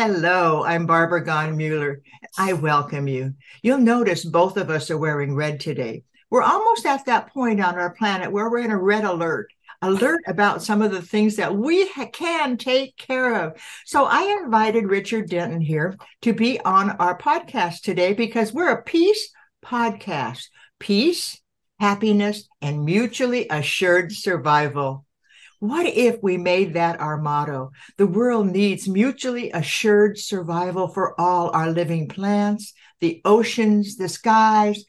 Hello, I'm Barbara Gone Muller. I welcome you. You'll notice both of us are wearing red today. We're almost at that point on our planet where we're in a red alert about some of the things that we can take care of. So I invited Richard Denton here to be on our podcast today because we're a peace podcast. Peace, happiness, and mutually assured survival. What if we made that our motto? The world needs mutually assured survival for all our living plants, the oceans, the skies,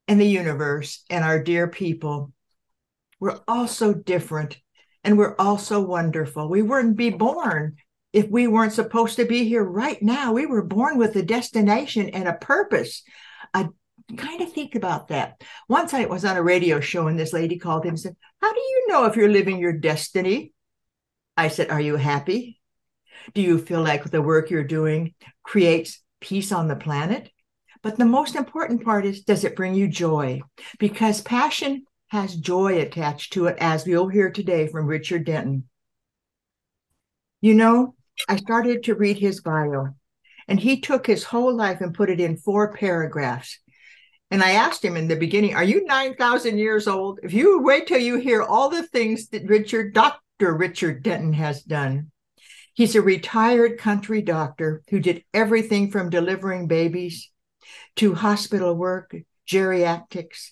and the universe, and our dear people. We're all so different, and we're all so wonderful. We wouldn't be born if we weren't supposed to be here right now. We were born with a destination and a purpose. I kind of think about that. Once I was on a radio show, and this lady called in and said, "How do you know if you're living your destiny?" I said, "Are you happy? Do you feel like the work you're doing creates peace on the planet?" But the most important part is, does it bring you joy? Because passion has joy attached to it, as we'll hear today from Richard Denton. You know, I started to read his bio, and he took his whole life and put it in 4 paragraphs. And I asked him in the beginning, "Are you 9,000 years old? If you wait till you hear all the things that Dr. Richard Denton has done." He's a retired country doctor who did everything from delivering babies to hospital work, geriatrics,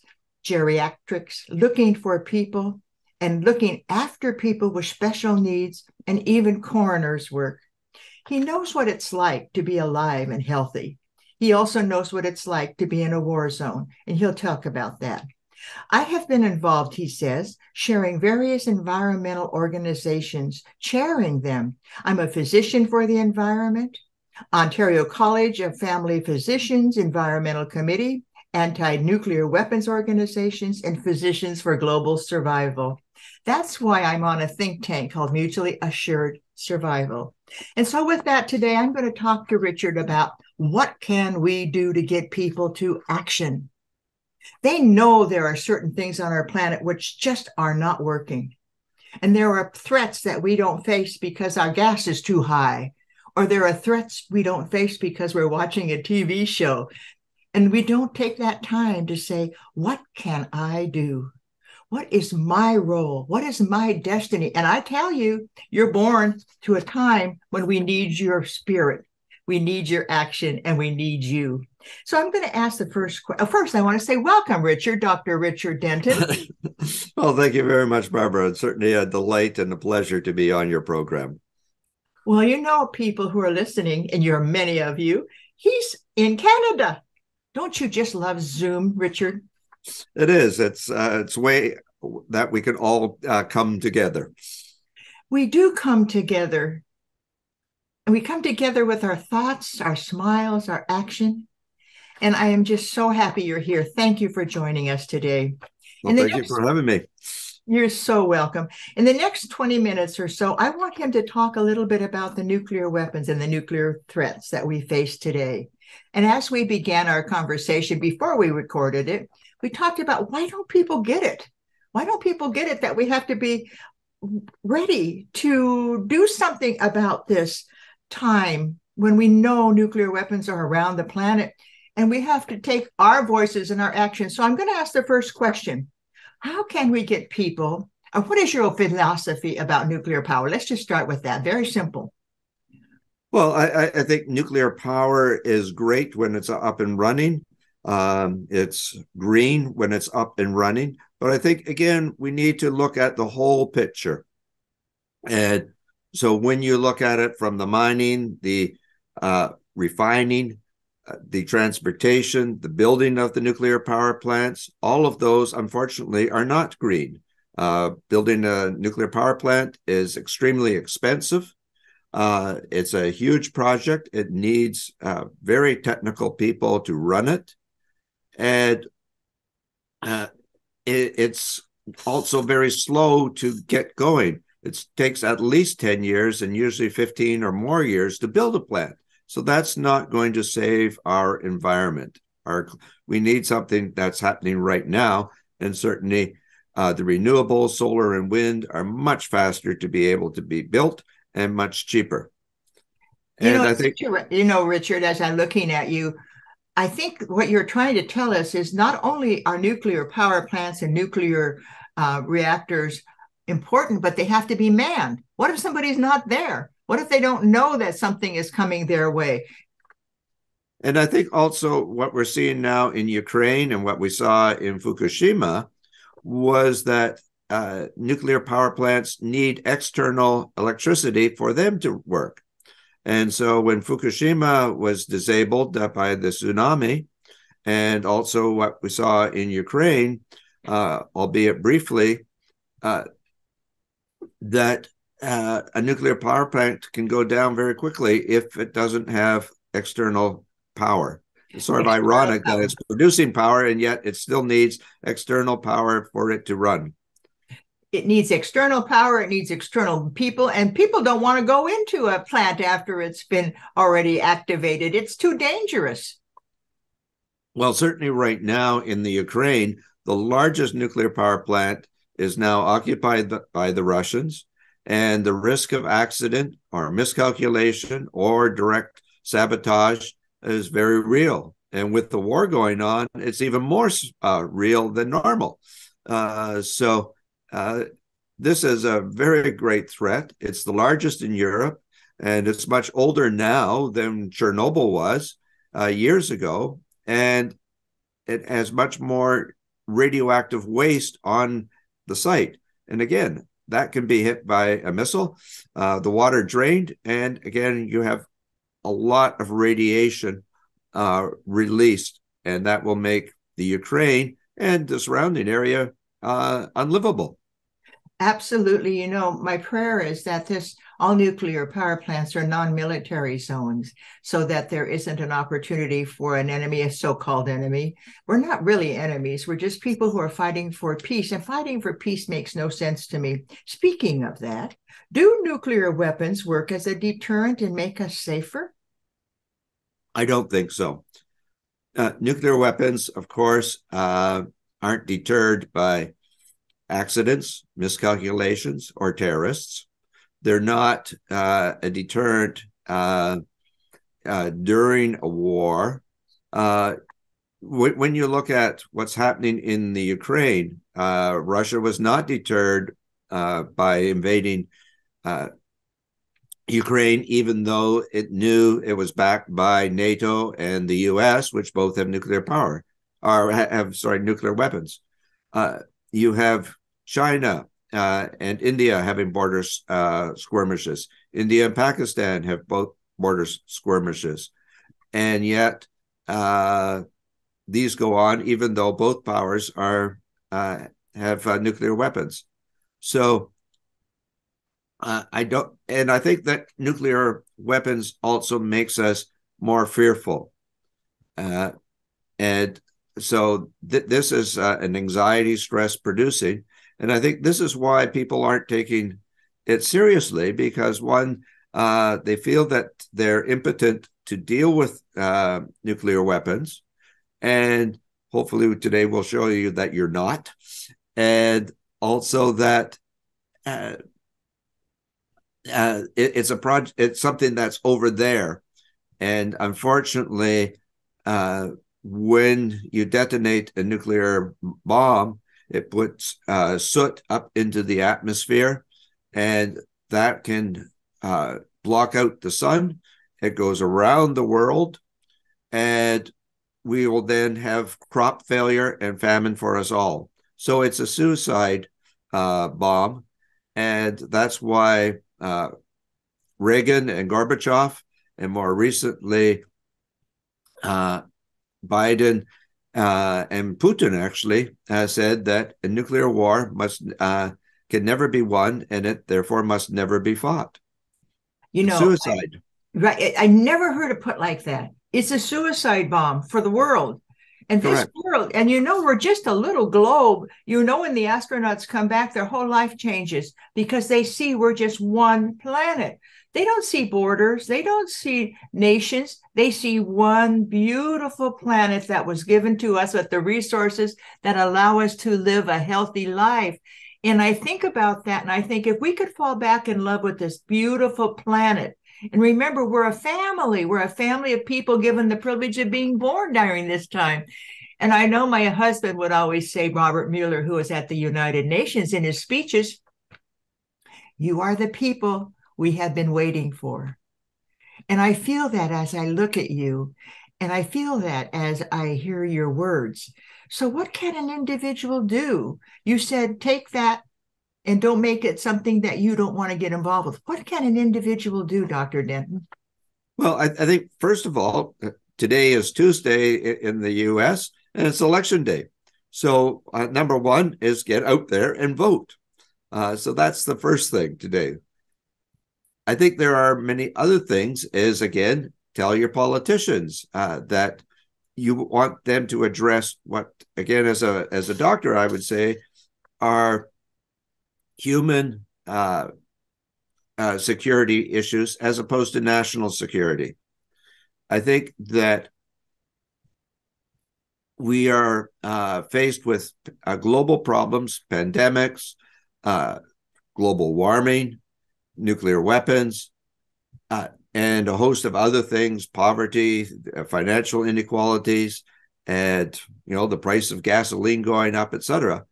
looking for people and looking after people with special needs, and even coroner's work. He knows what it's like to be alive and healthy. He also knows what it's like to be in a war zone, and he'll talk about that. I have been involved, he says, sharing various environmental organizations, chairing them. I'm a physician for the environment, Ontario College of Family Physicians, Environmental Committee, Anti-Nuclear Weapons Organizations, and Physicians for Global Survival. That's why I'm on a think tank called Mutually Assured Survival. And so with that today, I'm going to talk to Richard about what can we do to get people to action. They know there are certain things on our planet which just are not working. And there are threats that we don't face because our gas is too high. Or there are threats we don't face because we're watching a TV show. And we don't take that time to say, what can I do? What is my role? What is my destiny? And I tell you, you're born to a time when we need your spirit. We need your action, and we need you. So I'm going to ask the first question. First, I want to say welcome, Richard, Dr. Richard Denton. Well, thank you very much, Barbara. It's certainly a delight and a pleasure to be on your program. Well, you know, people who are listening, and you're many of you, he's in Canada. Don't you just love Zoom, Richard? It is. It's a way that we can all come together. We do come together. And we come together with our thoughts, our smiles, our action. And I am just so happy you're here. Thank you for joining us today. Well, thank you for having me. You're so welcome. In the next 20 minutes or so, I want him to talk a little bit about the nuclear weapons and the nuclear threats that we face today. And as we began our conversation before we recorded it, we talked about, why don't people get it? Why don't people get it that we have to be ready to do something about this time when we know nuclear weapons are around the planet, and we have to take our voices and our actions? So I'm going to ask the first question. How can we get people, or what is your philosophy about nuclear power? Let's just start with that. Very simple. Well, I think nuclear power is great when it's up and running. It's green when it's up and running. But I think, again, we need to look at the whole picture. And so when you look at it from the mining, the refining, the transportation, the building of the nuclear power plants, all of those, unfortunately, are not green. Building a nuclear power plant is extremely expensive. It's a huge project. It needs very technical people to run it. And it's also very slow to get going. It takes at least 10 years and usually 15 or more years to build a plant. So that's not going to save our environment. We need something that's happening right now. And certainly the renewables, solar and wind, are much faster to be able to be built and much cheaper. And I think, Richard, as I'm looking at you, I think what you're trying to tell us is not only are nuclear power plants and nuclear reactors important, but they have to be manned. What if somebody's not there? What if they don't know that something is coming their way? and I think also what we're seeing now in Ukraine and what we saw in Fukushima was that nuclear power plants need external electricity for them to work. And so when Fukushima was disabled by the tsunami, and also what we saw in Ukraine, albeit briefly, that a nuclear power plant can go down very quickly if it doesn't have external power. It's sort of ironic that it's producing power and yet it still needs external power for it to run. It needs external power, it needs external people, and people don't want to go into a plant after it's been already activated. It's too dangerous. Well, certainly right now in the Ukraine, the largest nuclear power plant is now occupied by the Russians, and the risk of accident or miscalculation or direct sabotage is very real. And with the war going on, it's even more real than normal. So this is a very great threat. It's the largest in Europe, and it's much older now than Chernobyl was years ago. And it has much more radioactive waste on the site. And again, that can be hit by a missile, the water drained, and again, you have a lot of radiation released, and that will make the Ukraine and the surrounding area unlivable. Absolutely. My prayer is that all nuclear power plants are non-military zones so that there isn't an opportunity for an enemy, a so-called enemy. We're not really enemies. We're just people who are fighting for peace, and fighting for peace makes no sense to me. Speaking of that, do nuclear weapons work as a deterrent and make us safer? I don't think so. Nuclear weapons, of course, aren't deterred by accidents, miscalculations, or terrorists. They're not a deterrent during a war. When you look at what's happening in the Ukraine, Russia was not deterred by invading Ukraine, even though it knew it was backed by NATO and the US, which both have nuclear power, or have nuclear weapons. You have China and India having border skirmishes. India and Pakistan have both border skirmishes. And yet these go on even though both powers have nuclear weapons. So I think that nuclear weapons also makes us more fearful. And so this is an anxiety, stress producing. And I think this is why people aren't taking it seriously, because one, they feel that they're impotent to deal with nuclear weapons. And hopefully today we'll show you that you're not. And also that it's a project, it's something that's over there. And unfortunately, when you detonate a nuclear bomb, it puts soot up into the atmosphere, and that can block out the sun. It goes around the world, and we will then have crop failure and famine for us all. So it's a suicide bomb, and that's why Reagan and Gorbachev, and more recently Biden and Putin actually said that a nuclear war can never be won, and it therefore must never be fought. Suicide. Right. I never heard it put like that. It's a suicide bomb for the world. And this world, and we're just a little globe. When the astronauts come back, their whole life changes because they see we're just one planet. They don't see borders. They don't see nations. They see one beautiful planet that was given to us with the resources that allow us to live a healthy life. And I think about that, and I think if we could fall back in love with this beautiful planet And remember, we're a family. We're a family of people given the privilege of being born during this time. And I know my husband would always say, Robert Muller, who was at the United Nations, in his speeches, you are the people we have been waiting for. And I feel that as I look at you, and I feel that as I hear your words. So, what can an individual do? You said, take that and don't make it something that you don't want to get involved with. What can an individual do, Dr. Denton? Well, I think, first of all, today is Tuesday in the US, and it's election day. So, number one is get out there and vote. So that's the first thing today. I think there are many other things, is again, tell your politicians that you want them to address what, again, as a doctor, I would say, are human security issues as opposed to national security. I think that we are faced with global problems, pandemics, global warming, nuclear weapons, and a host of other things, poverty, financial inequalities, and the price of gasoline going up, etc.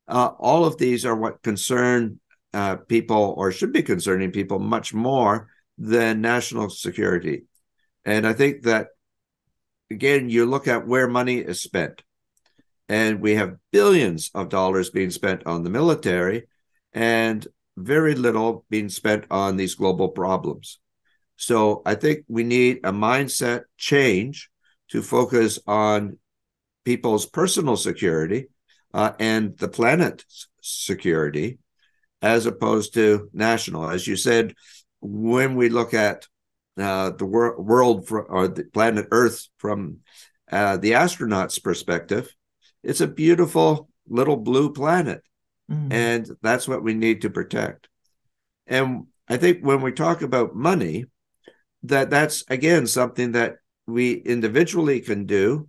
All of these are what concern people, or should be concerning people, much more than national security. And I think that, again, you look at where money is spent, and we have billions of dollars being spent on the military and very little being spent on these global problems. So I think we need a mindset change to focus on people's personal security and the planet's security, as opposed to national. As you said, when we look at the world or the planet Earth from the astronaut's perspective, it's a beautiful little blue planet. And that's what we need to protect. And I think when we talk about money, that's, again, something that we individually can do,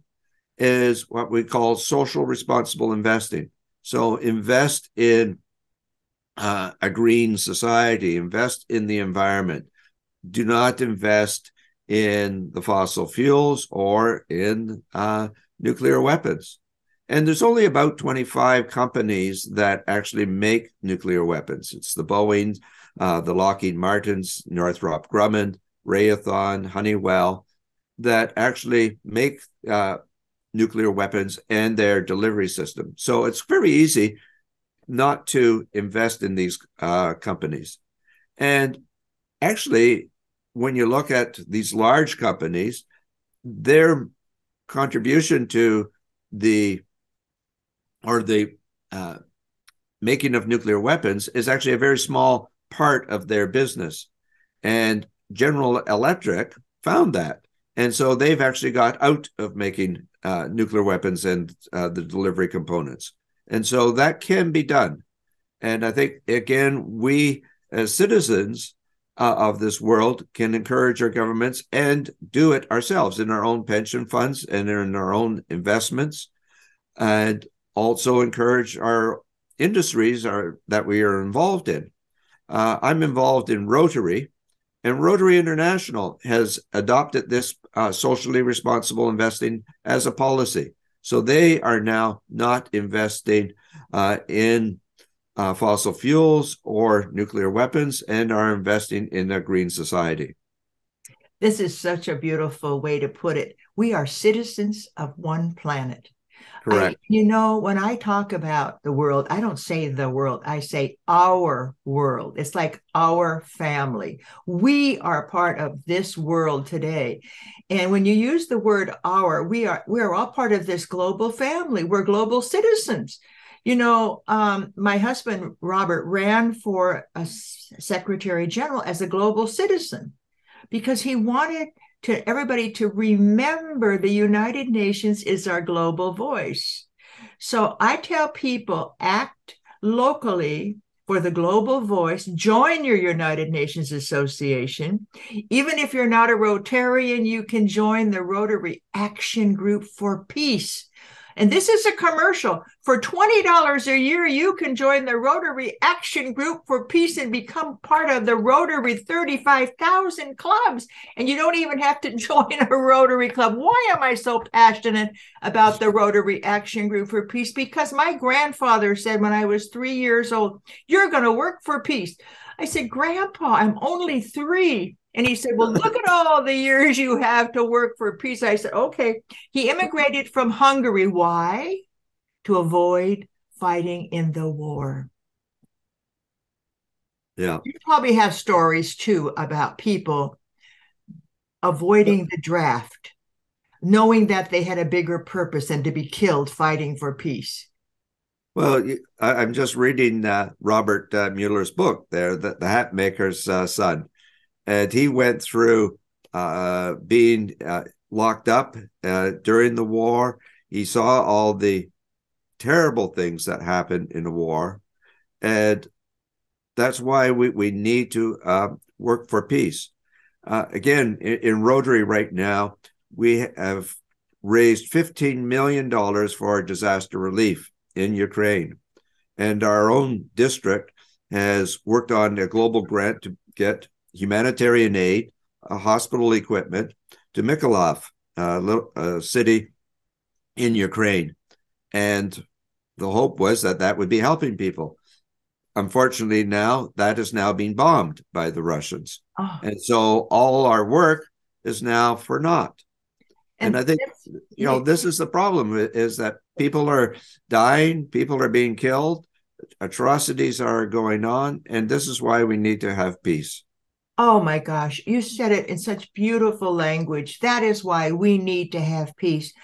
is what we call social responsible investing. So invest in a green society, invest in the environment. Do not invest in the fossil fuels or in nuclear weapons. And there's only about 25 companies that actually make nuclear weapons. It's the Boeing, the Lockheed Martins, Northrop Grumman, Raytheon, Honeywell, that actually make nuclear weapons and their delivery system. So it's very easy not to invest in these companies. And actually, when you look at these large companies, their contribution to the making of nuclear weapons is actually a very small part of their business. And General Electric found that. And so they've actually got out of making nuclear weapons and the delivery components. And so that can be done. And I think, again, we as citizens of this world can encourage our governments and do it ourselves in our own pension funds and in our own investments, and also encourage our industries that we are involved in. I'm involved in Rotary, and Rotary International has adopted this socially responsible investing as a policy. So they are now not investing in fossil fuels or nuclear weapons, and are investing in a green society. This is such a beautiful way to put it. We are citizens of one planet. Correct. When I talk about the world, I don't say the world, I say our world. It's like our family. We are part of this world today. And when you use the word our, we are all part of this global family. We're global citizens. My husband, Robert, ran for a Secretary General as a global citizen because he wanted everybody to remember the United Nations is our global voice. So I tell people, act locally for the global voice. Join your United Nations Association. Even if you're not a Rotarian, you can join the Rotary Action Group for Peace. And this is a commercial. For $20 a year, you can join the Rotary Action Group for Peace and become part of the Rotary 35,000 clubs. And you don't even have to join a Rotary club. Why am I so passionate about the Rotary Action Group for Peace? Because my grandfather said when I was 3 years old, "You're going to work for peace." I said, "Grandpa, I'm only 3." And he said, "Well, look at all the years you have to work for peace." I said, "Okay." He immigrated from Hungary. Why? To avoid fighting in the war. Yeah. You probably have stories too about people avoiding the draft, knowing that they had a bigger purpose than to be killed fighting for peace. Well, I'm just reading Robert Muller's book there, the Hat Maker's Son. And he went through being locked up during the war. He saw all the terrible things that happened in the war. And that's why we need to work for peace. Again, in Rotary right now, we have raised $15 million for disaster relief in Ukraine. And our own district has worked on a global grant to get humanitarian aid, hospital equipment to Mykolaiv, a city in Ukraine. And the hope was that that would be helping people. Unfortunately, now that is now being bombed by the Russians. Oh, And so all our work is now for naught. And I think, this is the problem, is that people are dying, people are being killed, atrocities are going on, and this is why we need to have peace. oh my gosh, you said it in such beautiful language. That is why we need to have peace.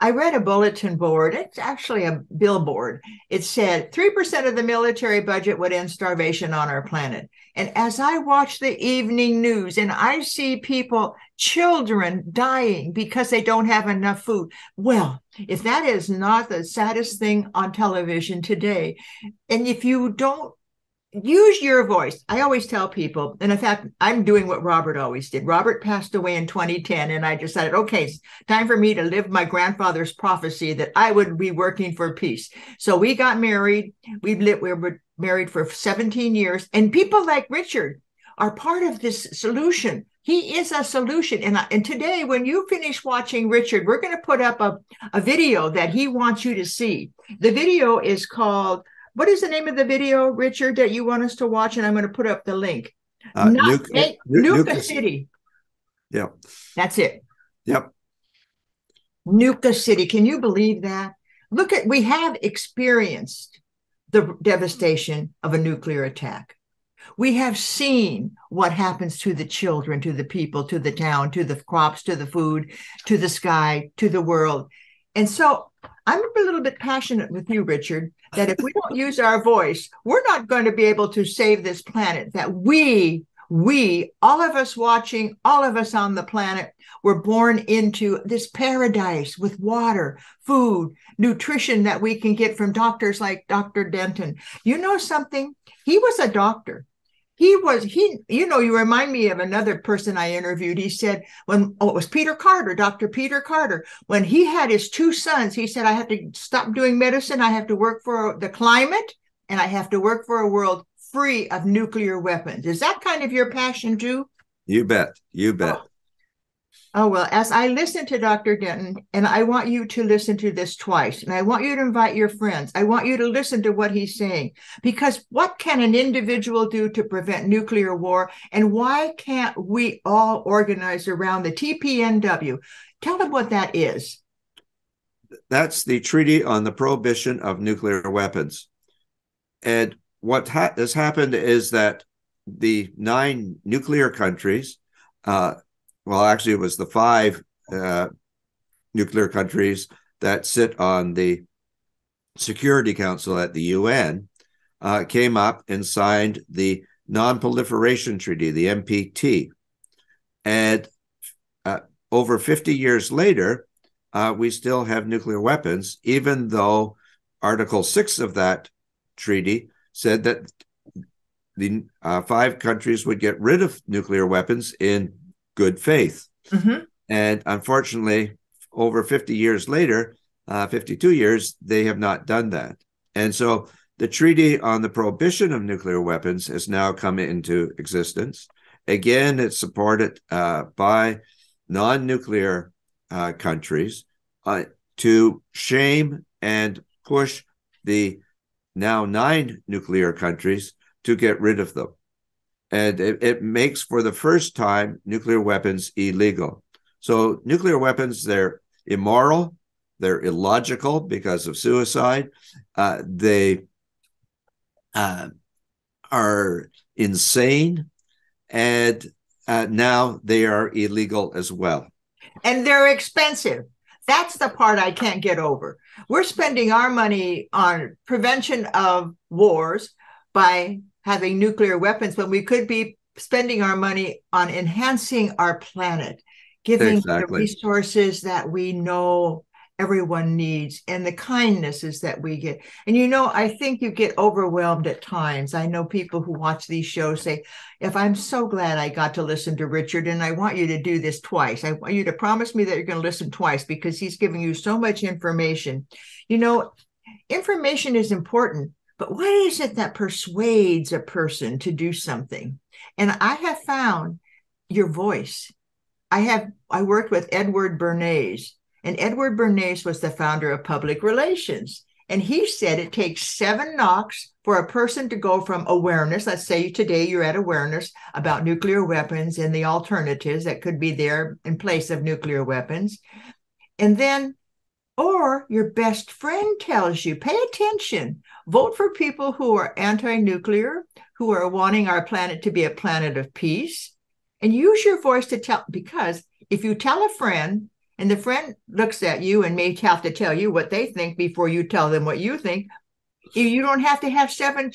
I read a bulletin board. It's actually a billboard. It said 3% of the military budget would end starvation on our planet. And as I watch the evening news and I see people, children dying because they don't have enough food, well, if that is not the saddest thing on television today, and if you don't use your voice. I always tell people, and in fact, I'm doing what Robert always did. Robert passed away in 2010, and I decided, okay, it's time for me to live my grandfather's prophecy that I would be working for peace. So we got married. We were married for 17 years, and people like Richard are part of this solution. He is a solution. And today, when you finish watching Richard, we're going to put up a video that he wants you to see. The video is called, what is the name of the video, Richard, that you want us to watch? And I'm going to put up the link. Nuka City. Yep. That's it. Yep. Nuka City. Can you believe that? We have experienced the devastation of a nuclear attack. We have seen what happens to the children, to the people, to the town, to the crops, to the food, to the sky, to the world. And so I'm a little bit passionate with you, Richard, that if we don't use our voice, we're not going to be able to save this planet, that we, all of us watching, all of us on the planet, were born into this paradise with water, food, nutrition that we can get from doctors like Dr. Denton. You know something? He was a doctor. You remind me of another person I interviewed. He said it was Peter Carter, Dr. Peter Carter. When he had his 2 sons, he said, I have to stop doing medicine. I have to work for the climate, and I have to work for a world free of nuclear weapons. Is that kind of your passion too? You bet. You bet. Oh, well, as I listen to Dr. Denton, and I want you to listen to this twice, and I want you to invite your friends. I want you to listen to what he's saying, because what can an individual do to prevent nuclear war? And why can't we all organize around the TPNW? Tell them what that is. That's the Treaty on the Prohibition of Nuclear Weapons. And what has happened is that the 9 nuclear countries, well, actually, it was the 5 nuclear countries that sit on the Security Council at the UN, came up and signed the Non-Proliferation Treaty, the NPT. And over 50 years later, we still have nuclear weapons, even though Article 6 of that treaty said that the 5 countries would get rid of nuclear weapons in good faith. Mm-hmm. And unfortunately, over 50 years later, 52 years, they have not done that. And so the Treaty on the Prohibition of Nuclear Weapons has now come into existence. Again, it's supported by non-nuclear countries to shame and push the now 9 nuclear countries to get rid of them. And it makes, for the first time, nuclear weapons illegal. So nuclear weapons, they're immoral, they're illogical because of suicide, they are insane, and now they are illegal as well. And they're expensive. That's the part I can't get over. We're spending our money on prevention of wars by having nuclear weapons when we could be spending our money on enhancing our planet, giving the resources that we know everyone needs and the kindnesses that we get. And I think you get overwhelmed at times. I know people who watch these shows say, if I'm so glad I got to listen to Richard, and I want you to do this twice. I want you to promise me that you're going to listen twice because he's giving you so much information. Information is important, but what is it that persuades a person to do something? And I have found your voice. I worked with Edward Bernays, and Edward Bernays was the founder of public relations. And he said it takes 7 knocks for a person to go from awareness. Let's say today you're at awareness about nuclear weapons and the alternatives that could be there in place of nuclear weapons. And then, or your best friend tells you, pay attention, vote for people who are anti-nuclear, who are wanting our planet to be a planet of peace, and use your voice to tell, because if you tell a friend, and the friend looks at you and may have to tell you what they think before you tell them what you think, you don't have to have seven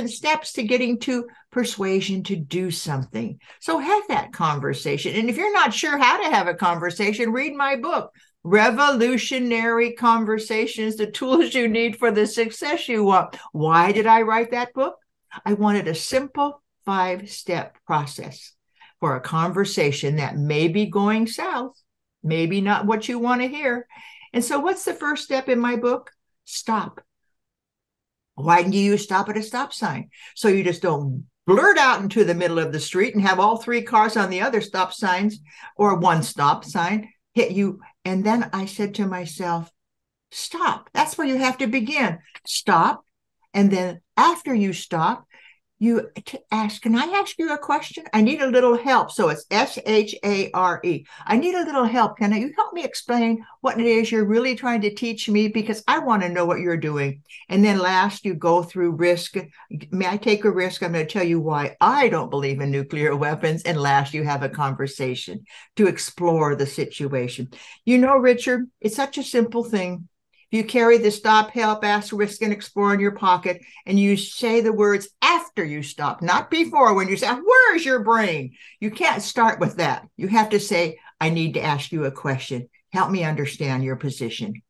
steps to getting to persuasion to do something. So have that conversation. And if you're not sure how to have a conversation, read my book, Revolutionary Conversations, the tools you need for the success you want. Why did I write that book? I wanted a simple 5-step process for a conversation that may be going south, maybe not what you want to hear. And so what's the first step in my book? Stop. Why do you stop at a stop sign? So you just don't blurt out into the middle of the street and have all 3 cars on the other stop signs or one stop sign hit you. And then I said to myself, stop. That's where you have to begin. Stop. And then after you stop, you ask, can I ask you a question? I need a little help. So it's SHARE. I need a little help. Can you help me explain what it is you're really trying to teach me? Because I want to know what you're doing. And then last, you go through risk. May I take a risk? I'm going to tell you why I don't believe in nuclear weapons. And last, you have a conversation to explore the situation. Richard, it's such a simple thing. You carry the stop, help, ask, risk, and explore in your pocket, and you say the words after you stop, not before. When you say, where's your brain? You can't start with that. You have to say, I need to ask you a question. Help me understand your position.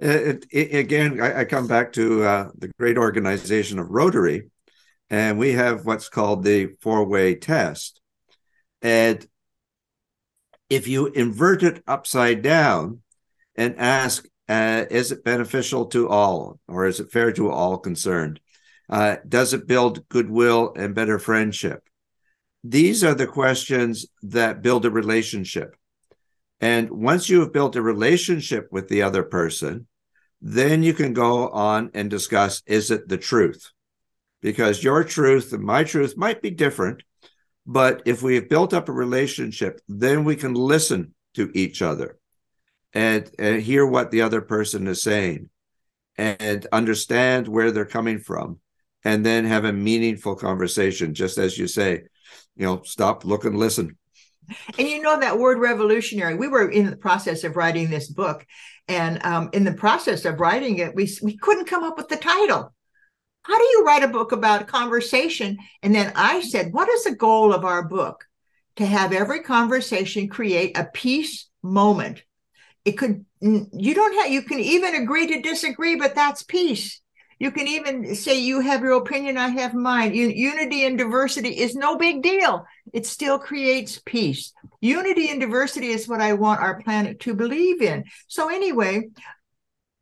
Again, I come back to the great organization of Rotary, and we have what's called the 4-way test. And if you invert it upside down and ask, is it beneficial to all, or is it fair to all concerned? Does it build goodwill and better friendship? These are the questions that build a relationship. And once you have built a relationship with the other person, then you can go on and discuss, is it the truth? Because your truth and my truth might be different, but if we have built up a relationship, then we can listen to each other and hear what the other person is saying and understand where they're coming from, and then have a meaningful conversation, just as you say, stop, look, and listen. And that word revolutionary, we were in the process of writing this book, and in the process of writing it, we couldn't come up with the title. How do you write a book about a conversation? And then I said, what is the goal of our book? To have every conversation create a peace moment. You can even agree to disagree, but that's peace. You can even say you have your opinion, I have mine. Unity and diversity is no big deal. It still creates peace. Unity and diversity is what I want our planet to believe in. So anyway,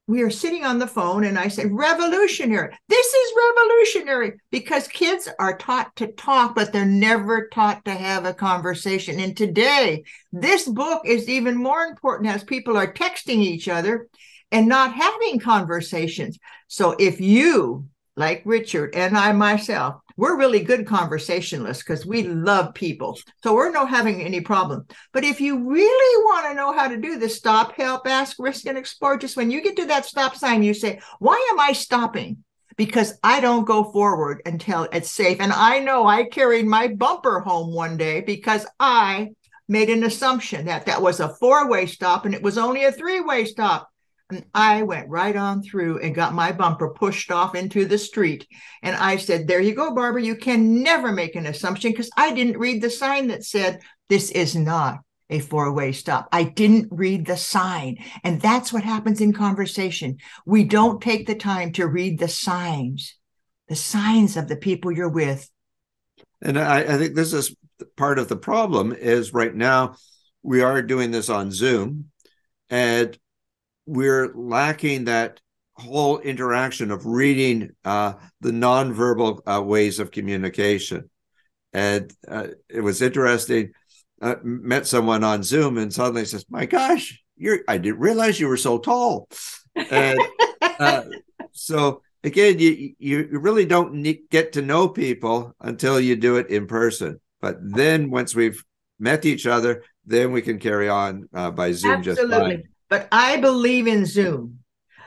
we are sitting on the phone and I say, revolutionary. This is revolutionary because kids are taught to talk, but they're never taught to have a conversation. And today, this book is even more important as people are texting each other and not having conversations. So if you, like Richard and I myself, we're really good conversationalists because we love people. So we're not having any problem. But if you really want to know how to do this, stop, help, ask, risk, and explore, just when you get to that stop sign, you say, why am I stopping? Because I don't go forward until it's safe. And I know I carried my bumper home one day because I made an assumption that that was a 4-way stop and it was only a 3-way stop. And I went right on through and got my bumper pushed off into the street. And I said, there you go, Barbara. You can never make an assumption because I didn't read the sign that said, this is not a 4-way stop. I didn't read the sign. And that's what happens in conversation. We don't take the time to read the signs of the people you're with. And I think this is part of the problem is right now we are doing this on Zoom and we're lacking that whole interaction of reading the nonverbal ways of communication. And it was interesting. Met someone on Zoom and suddenly says, my gosh, I didn't realize you were so tall. And so again, you really don't get to know people until you do it in person. But then once we've met each other, then we can carry on by Zoom. Absolutely. Just fine. But I believe in Zoom.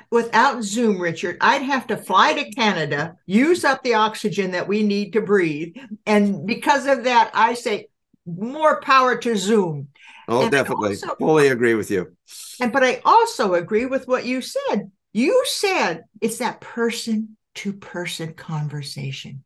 Without Zoom, Richard, I'd have to fly to Canada, use up the oxygen that we need to breathe. And because of that, I say more power to Zoom. Oh, and definitely. Fully agree with you. But I also agree with what you said. You said it's that person-to-person conversation.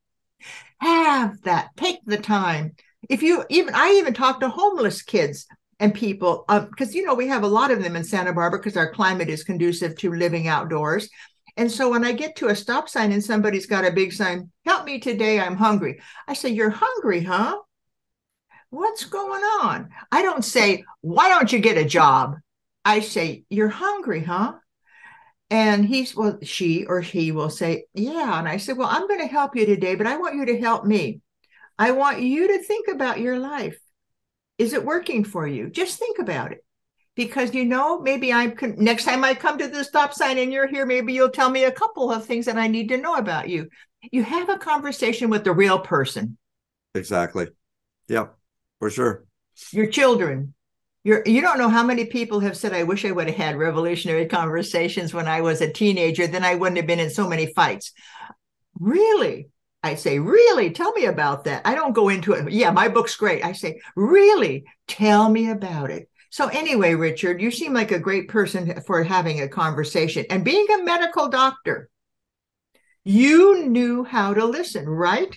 Have that. Take the time. I even talk to homeless kids and people, because, we have a lot of them in Santa Barbara because our climate is conducive to living outdoors. And so when I get to a stop sign and somebody's got a big sign, help me today, I'm hungry. I say, you're hungry, huh? What's going on? I don't say, why don't you get a job? I say, you're hungry, huh? And she or he will say, yeah. And I said, well, I'm going to help you today, but I want you to help me. I want you to think about your life. Is it working for you? Just think about it. Because, maybe next time I come to the stop sign and you're here, maybe you'll tell me a couple of things that I need to know about you. You have a conversation with the real person. Exactly. Yeah, for sure. Your children. You don't know how many people have said, I wish I would have had revolutionary conversations when I was a teenager. Then I wouldn't have been in so many fights. Really? I say, really? Tell me about that. I don't go into it. Yeah, my book's great. I say, really? Tell me about it. So anyway, Richard, you seem like a great person for having a conversation. And being a medical doctor, you knew how to listen, right?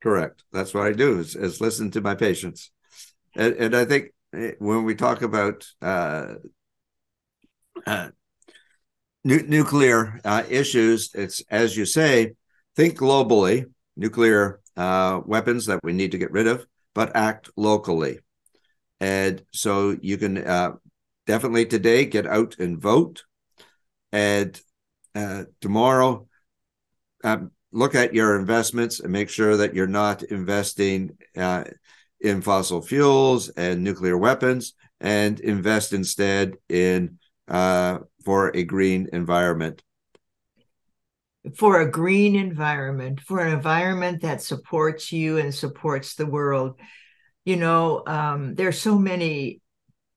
Correct. That's what I do is listen to my patients. And I think when we talk about nuclear issues, it's, as you say, think globally, nuclear weapons that we need to get rid of, but act locally. And so you can definitely today get out and vote. And tomorrow, look at your investments and make sure that you're not investing in fossil fuels and nuclear weapons, and invest instead in for a green environment. For a green environment, for an environment that supports you and supports the world. There's so many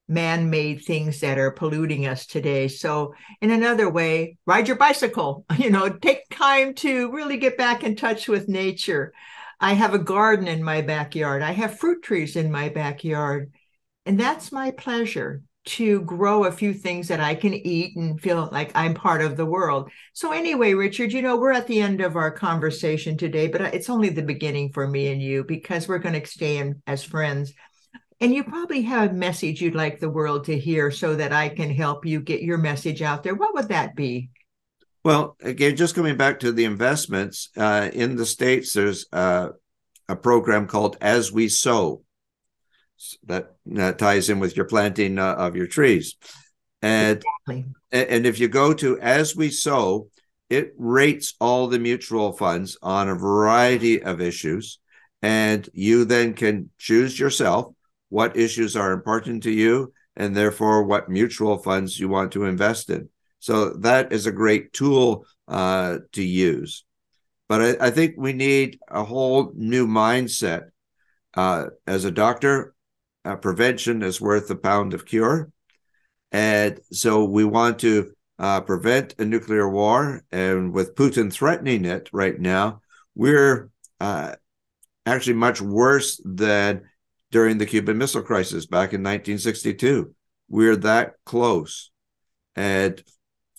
man-made things that are polluting us today. So in another way, ride your bicycle, take time to really get back in touch with nature. I have a garden in my backyard. I have fruit trees in my backyard. And that's my pleasure, to grow a few things that I can eat and feel like I'm part of the world. So anyway, Richard, we're at the end of our conversation today, but it's only the beginning for me and you, because we're going to stay in as friends. And you probably have a message you'd like the world to hear so that I can help you get your message out there. What would that be? Well, again, just coming back to the investments, in the States, there's a program called As We Sow. That ties in with your planting of your trees. And Exactly. and if you go to As We Sow, it rates all the mutual funds on a variety of issues. And you then can choose yourself what issues are important to you, and therefore what mutual funds you want to invest in. So that is a great tool to use. But I think we need a whole new mindset. As a doctor, prevention is worth a pound of cure. And so we want to prevent a nuclear war. And with Putin threatening it right now, we're actually much worse than during the Cuban Missile Crisis back in 1962. We're that close. And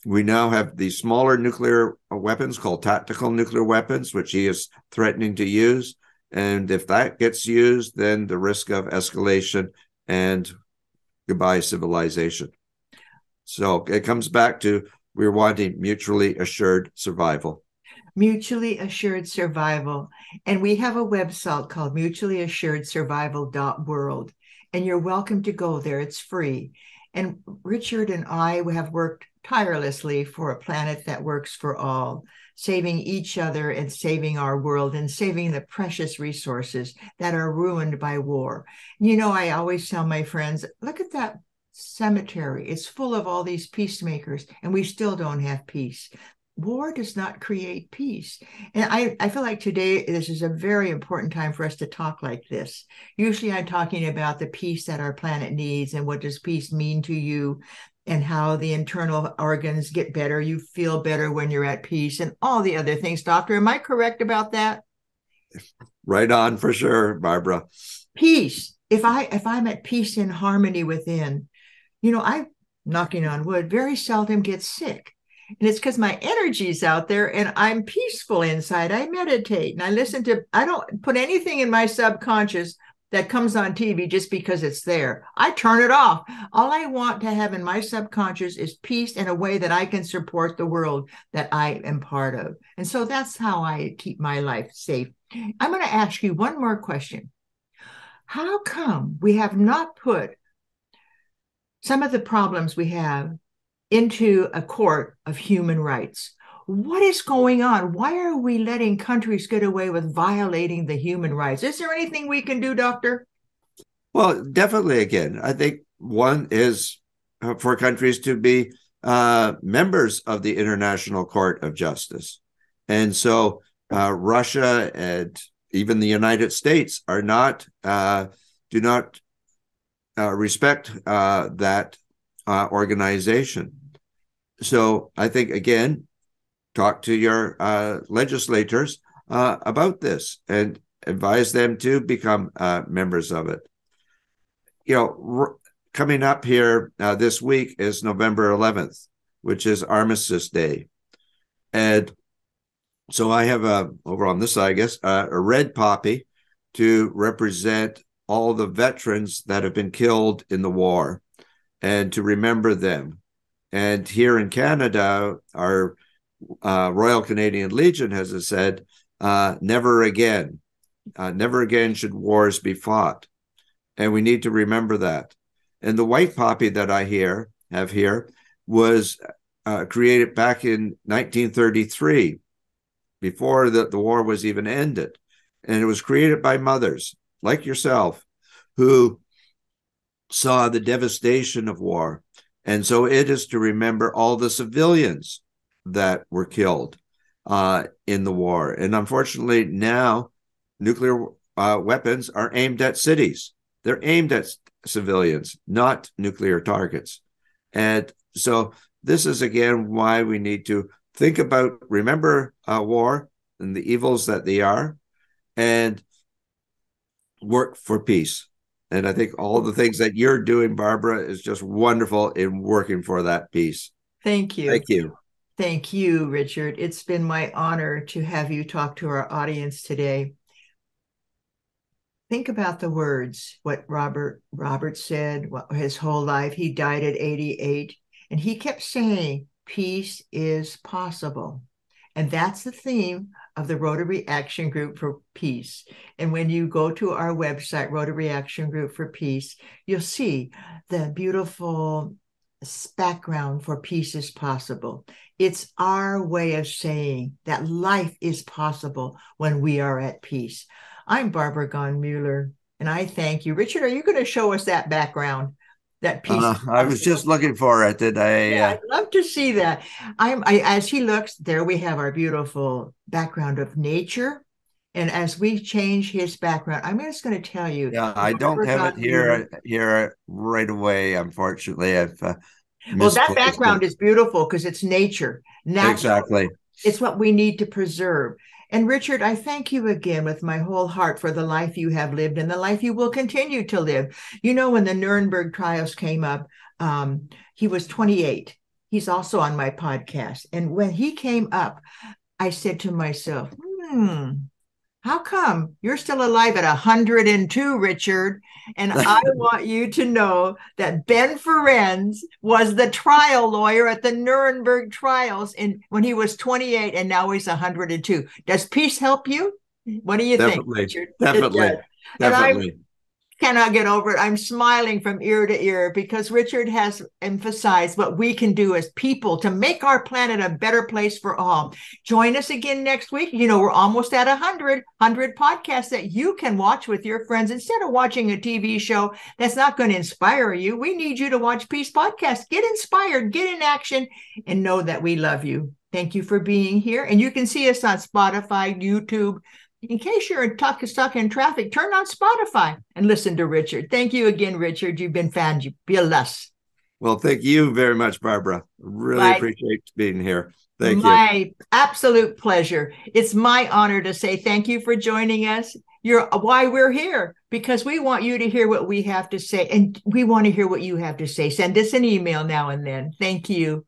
we now have these smaller nuclear weapons called tactical nuclear weapons, which he is threatening to use. And if that gets used, then the risk of escalation and goodbye civilization. So it comes back to we're wanting mutually assured survival. Mutually assured survival. And we have a website called mutuallyassuredsurvival.world. And you're welcome to go there. It's free. And Richard and I have worked tirelessly for a planet that works for all, saving each other and saving our world and saving the precious resources that are ruined by war. You know, I always tell my friends, look at that cemetery. It's full of all these peacemakers, and we still don't have peace. War does not create peace. And I feel like today, this is a very important time for us to talk like this. Usually I'm talking about the peace that our planet needs and what does peace mean to you and how the internal organs get better. You feel better when you're at peace and all the other things. Doctor, am I correct about that? Right on for sure, Barbara. Peace. If I'm at peace and harmony within, you know, I, knocking on wood, very seldom get sick. And it's because my energy's out there and I'm peaceful inside. I meditate and I don't put anything in my subconscious that comes on TV just because it's there. I turn it off. All I want to have in my subconscious is peace in a way that I can support the world that I am part of. And so that's how I keep my life safe. I'm going to ask you one more question. How come we have not put some of the problems we have into a court of human rights? What is going on? Why are we letting countries get away with violating the human rights? Is there anything we can do, Doctor? Well, definitely. Again, I think one is for countries to be members of the International Court of Justice. And so Russia and even the United States are not, do not respect that organization. So I think, again, talk to your legislators about this and advise them to become members of it. You know, coming up here this week is November 11th, which is Armistice Day. And so I have over on this side, I guess, a red poppy to represent all the veterans that have been killed in the war and to remember them. And here in Canada, our Royal Canadian Legion has said, never again. Never again should wars be fought. And we need to remember that. And the white poppy that I have here was created back in 1933, before the war was even ended. And it was created by mothers like yourself who saw the devastation of war. And so it is to remember all the civilians that were killed in the war. And unfortunately, now nuclear weapons are aimed at cities. They're aimed at civilians, not nuclear targets. And so this is, again, why we need to think about, remember war and the evils that they are, and work for peace. And I think all the things that you're doing, Barbara, is just wonderful in working for that peace. Thank you. Thank you. Thank you, Richard. It's been my honor to have you talk to our audience today. Think about the words, what Robert said, what his whole life. He died at 88, and he kept saying, peace is possible. And that's the theme of the Rotary Action Group for Peace. And when you go to our website, Rotary Action Group for Peace, you'll see the beautiful background for peace is possible. It's our way of saying that life is possible when we are at peace. I'm Barbara Gahn Muller, and I thank you. Richard, are you going to show us that background? That piece. I was just looking for it. Did I? Yeah, I'd love to see that. As he looks, there we have our beautiful background of nature. And as we change his background, I'm just going to tell you. Yeah, I don't have it here right away. Unfortunately, I've Well, that misplaced background it. is beautiful because it's nature. Natural. Exactly. It's what we need to preserve. And Richard, I thank you again with my whole heart for the life you have lived and the life you will continue to live. You know, when the Nuremberg trials came up, he was 28. He's also on my podcast. And when he came up, I said to myself, how come you're still alive at 102, Richard? And I want you to know that Ben Ferenz was the trial lawyer at the Nuremberg trials when he was 28 and now he's 102. Does peace help you? What do you think, Richard? Definitely. And Definitely. cannot get over it. I'm smiling from ear to ear because Richard has emphasized what we can do as people to make our planet a better place for all. Join us again next week. You know, we're almost at 100 podcasts that you can watch with your friends instead of watching a TV show that's not going to inspire you. We need you to watch Peace Podcast. Get inspired, get in action, and know that we love you. Thank you for being here. And you can see us on Spotify, YouTube. In case you're stuck in traffic, turn on Spotify and listen to Richard. Thank you again, Richard. You've been fabulous. Well, thank you very much, Barbara. Really appreciate being here. Thank you. My absolute pleasure. It's my honor to say thank you for joining us. You're why we're here, because we want you to hear what we have to say, and we want to hear what you have to say. Send us an email now and then. Thank you.